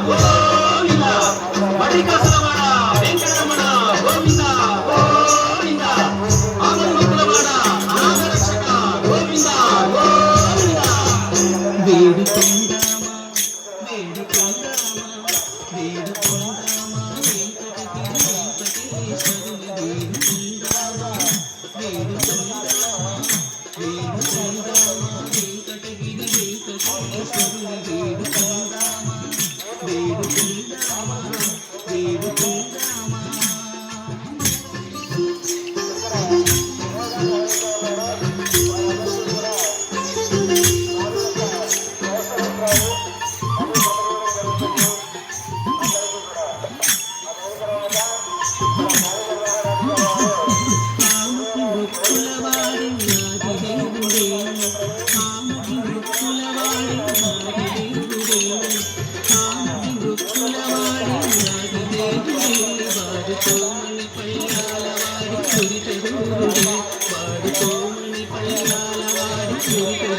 గోవింద మడికాసలవాడ వెంకటరమణ గోవింద గోవింద ఆగమకులవాడ అనాథరక్షక గోవింద గోవింద వేడుకొందామా వేడుకొందామా వేడుకొందామా వెంకటేశ్వరుని వేడుకొందామా వేడుకొందామా వేడుకొందామా వెంకటగిరి వెంకటేశ్వరుని వేడుకొందామా వేడుకొందామా వేడుకొందామా వాడుకోమని పల్లాల వాడి కురిత వాడుకోమని పల్లాల వాడి కురిత